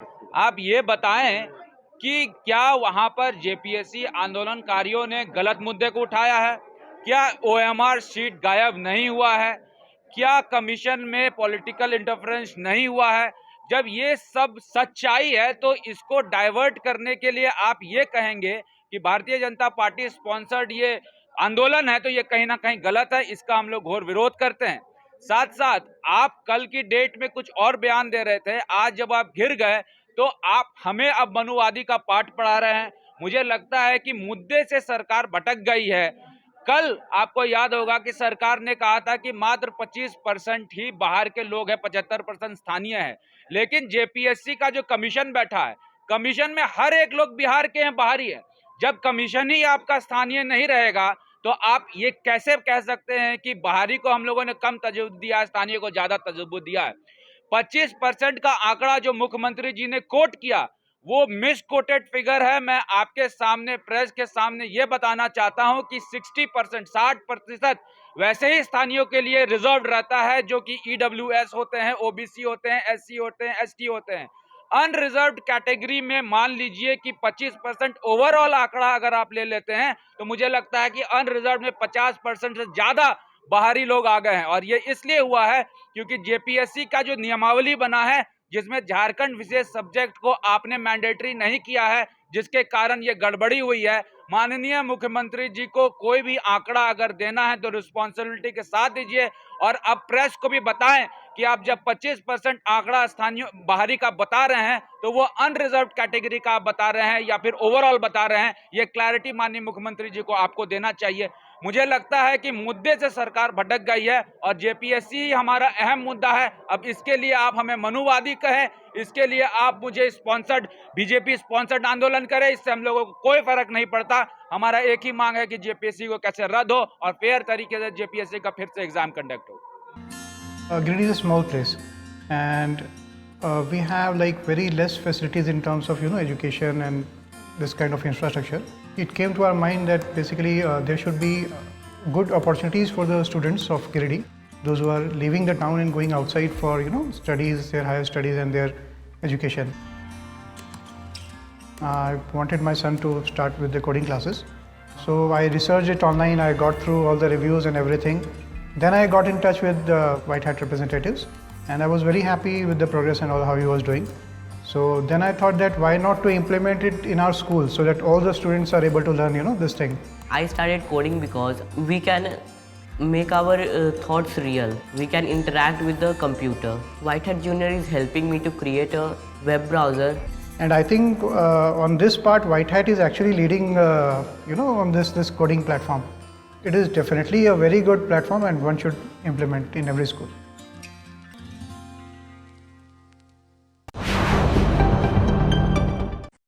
आप ये बताएं कि क्या वहां पर जेपीएससी आंदोलनकारियों ने गलत मुद्दे को उठाया है? क्या ओएमआर शीट गायब नहीं हुआ है? क्या कमीशन में पॉलिटिकल इंटरफेरेंस नहीं हुआ है? जब ये सब सच्चाई है तो इसको डाइवर्ट करने के लिए आप ये कहेंगे कि भारतीय जनता पार्टी स्पॉन्सर्ड ये आंदोलन है, तो ये कहीं ना कहीं गलत है। इसका हम लोग घोर विरोध करते हैं। साथ साथ आप कल की डेट में कुछ और बयान दे रहे थे, आज जब आप घिर गए तो आप हमें अब मनुवादी का पाठ पढ़ा रहे हैं। मुझे लगता है कि मुद्दे से सरकार भटक गई है। कल आपको याद होगा कि सरकार ने कहा था कि मात्र 25% ही बाहर के लोग हैं, 75% स्थानीय है। लेकिन जेपीएससी का जो कमीशन बैठा है, कमीशन में हर एक लोग बिहार के हैं, बाहरी है। जब कमीशन ही आपका स्थानीय नहीं रहेगा तो आप ये कैसे कह सकते हैं कि बाहरी को हम लोगों ने कम तजुर्बा दिया है, स्थानीय को ज्यादा तजुर्बा दिया है? 25% का आंकड़ा जो मुख्यमंत्री जी ने कोट किया वो मिस कोटेड फिगर है। मैं आपके सामने प्रेस के सामने ये बताना चाहता हूं कि 60% वैसे ही स्थानीयों के लिए रिजर्व रहता है, जो कि ईडब्ल्यूएस होते हैं, ओबीसी होते हैं, एससी होते हैं, एसटी होते हैं। अनरिजर्व्ड कैटेगरी में मान लीजिए कि 25% ओवरऑल आंकड़ा अगर आप ले लेते हैं तो मुझे लगता है कि अनरिजर्व में 50% से ज्यादा बाहरी लोग आ गए हैं। और ये इसलिए हुआ है क्योंकि जेपीएससी का जो नियमावली बना है, जिसमें झारखंड विशेष सब्जेक्ट को आपने मैंडेटरी नहीं किया है, जिसके कारण ये गड़बड़ी हुई है। माननीय मुख्यमंत्री जी को कोई भी आंकड़ा अगर देना है तो रिस्पॉन्सिबिलिटी के साथ दीजिए। और अब प्रेस को भी बताएं कि आप जब 25% आंकड़ा स्थानीय बाहरी का बता रहे हैं तो वो अनरिजर्व कैटेगरी का आप बता रहे हैं या फिर ओवरऑल बता रहे हैं। ये क्लैरिटी माननीय मुख्यमंत्री जी को आपको देना चाहिए। मुझे लगता है कि मुद्दे से सरकार भटक गई है और जेपीएससी हमारा अहम मुद्दा है। अब इसके लिए आप हमें मनुवादी कहें, इसके लिए आप मुझे स्पॉन्सर्ड, बीजेपी स्पॉन्सर्ड आंदोलन करें, इससे हम लोगों को कोई फर्क नहीं पड़ता। हमारा एक ही मांग है कि जेपीएससी को कैसे रद्द हो और फेयर तरीके से जेपीएससी का फिर से एग्जाम कंडक्ट हो। Giridih is a small place, and we have like very less facilities in terms of education and this kind of infrastructure. It came to our mind that basically there should be good opportunities for the students of Giridih, those who are leaving the town and going outside for studies, their higher studies and their education. I wanted my son to start with the coding classes, so I researched it online. I got through all the reviews and everything. Then I got in touch with the White Hat representatives, and I was very happy with the progress and all how he was doing. So then I thought that why not to implement it in our school so that all the students are able to learn this thing. I started coding because we can make our thoughts real. We can interact with the computer. White Hat Junior is helping me to create a web browser. And I think on this part, White Hat is actually leading, on this coding platform. It is definitely a very good platform and one should implement in every school.